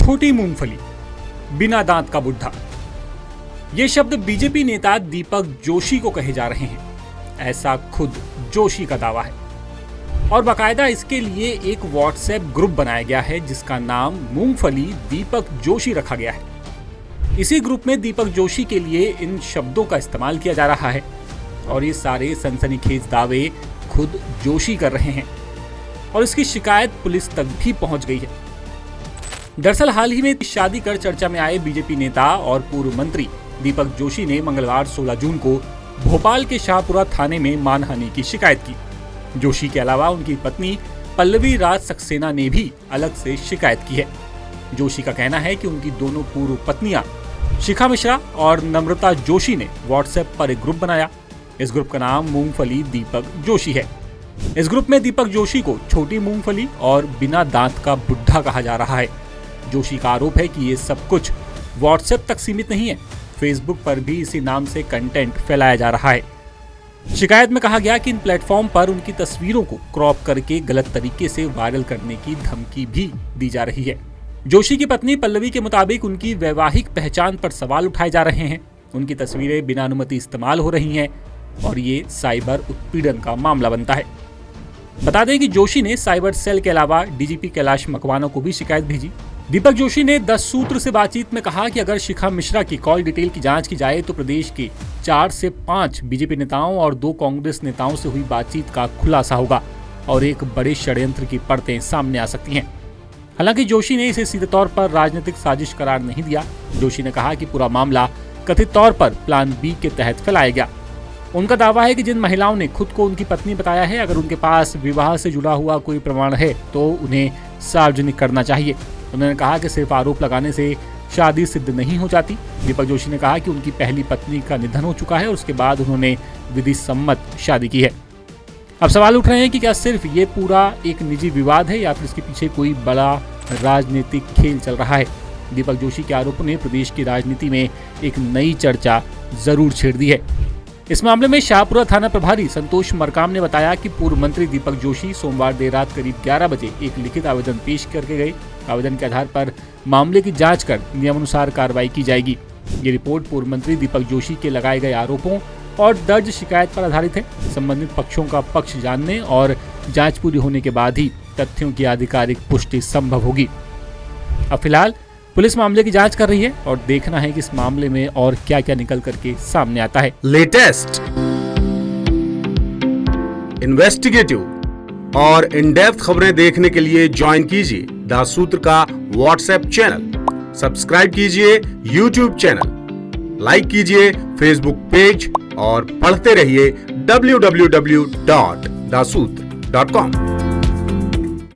छोटी मूंगफली, बिना दांत का बुढ़ा। ये शब्द बीजेपी नेता दीपक जोशी को कहे जा रहे हैं, ऐसा खुद जोशी का दावा है। और बाकायदा इसके लिए एक व्हाट्सएप ग्रुप बनाया गया है जिसका नाम मूंगफली दीपक जोशी रखा गया है। इसी ग्रुप में दीपक जोशी के लिए इन शब्दों का इस्तेमाल किया जा रहा है और ये सारे सनसनीखेज दावे खुद जोशी कर रहे हैं और इसकी शिकायत पुलिस तक भी पहुंच गई है। दरअसल हाल ही में शादी कर चर्चा में आए बीजेपी नेता और पूर्व मंत्री दीपक जोशी ने मंगलवार 16 जून को भोपाल के शाहपुरा थाने में मानहानि की शिकायत की। जोशी के अलावा उनकी पत्नी पल्लवी राज सक्सेना ने भी अलग से शिकायत की है। जोशी का कहना है कि उनकी दोनों पूर्व पत्नियां शिखा मिश्रा और नम्रता जोशी ने व्हाट्सएप पर एक ग्रुप बनाया। इस ग्रुप का नाम मूंगफली दीपक जोशी है। इस ग्रुप में दीपक जोशी को छोटी मूंगफली और बिना दांत का बुढ़ा कहा जा रहा है। जोशी का आरोप है कि ये सब कुछ व्हाट्सएप तक सीमित नहीं है, फेसबुक पर भी इसी नाम से कंटेंट फैलाया जा रहा है। शिकायत में कहा गया कि इन प्लेटफॉर्म पर उनकी तस्वीरों को क्रॉप करके गलत तरीके से वायरल करने की धमकी भी दी जा रही है। जोशी की पत्नी पल्लवी के मुताबिक उनकी वैवाहिक पहचान पर सवाल उठाए जा रहे हैं। उनकी तस्वीरें बिना अनुमति इस्तेमाल हो रही हैं और ये साइबर उत्पीड़न का मामला बनता है। बता दें कि जोशी ने साइबर सेल के अलावा डीजीपी कैलाश मकवाना को भी शिकायत भेजी। दीपक जोशी ने 10 सूत्र से बातचीत में कहा कि अगर शिखा मिश्रा की कॉल डिटेल की जांच की जाए तो प्रदेश के 4 से 5 बीजेपी नेताओं और 2 कांग्रेस नेताओं से हुई बातचीत का खुलासा होगा और एक बड़े षड्यंत्र की परतें सामने आ सकती हैं। हालांकि जोशी ने इसे सीधे तौर पर राजनीतिक साजिश करार नहीं दिया। जोशी ने कहा कि पूरा मामला कथित तौर पर प्लान बी के तहत फैलाया गया। उनका दावा है कि जिन महिलाओं ने खुद को उनकी पत्नी बताया है, अगर उनके पास विवाह से जुड़ा हुआ कोई प्रमाण है तो उन्हें सार्वजनिक करना चाहिए। उन्होंने कहा कि सिर्फ आरोप लगाने से शादी सिद्ध नहीं हो जाती। दीपक जोशी ने कहा कि उनकी पहली पत्नी का निधन हो चुका है और उसके बाद उन्होंने विधि सम्मत शादी की है। अब सवाल उठ रहे हैं कि क्या सिर्फ ये पूरा एक निजी विवाद है या फिर इसके पीछे कोई बड़ा राजनीतिक खेल चल रहा है। दीपक जोशी के आरोपों ने प्रदेश की राजनीति में एक नई चर्चा जरूर छेड़ दी है। इस मामले में शाहपुरा थाना प्रभारी संतोष मरकाम ने बताया कि पूर्व मंत्री दीपक जोशी सोमवार देर रात करीब 11 बजे एक लिखित आवेदन पेश करके गए। आवेदन के आधार पर मामले की जांच कर नियमानुसार कार्रवाई की जाएगी। ये रिपोर्ट पूर्व मंत्री दीपक जोशी के लगाए गए आरोपों और दर्ज शिकायत पर आधारित है। संबंधित पक्षों का पक्ष जानने और जांच पूरी होने के बाद ही तथ्यों की आधिकारिक पुष्टि संभव होगी। अब फिलहाल पुलिस मामले की जांच कर रही है और देखना है कि इस मामले में और क्या क्या निकल करके सामने आता है। लेटेस्ट, इन्वेस्टिगेटिव और इन डेप्थ खबरें देखने के लिए ज्वाइन कीजिए द सूत्र का व्हाट्सएप चैनल, सब्सक्राइब कीजिए यूट्यूब चैनल, लाइक कीजिए फेसबुक पेज और पढ़ते रहिए www.daसूत्र.com।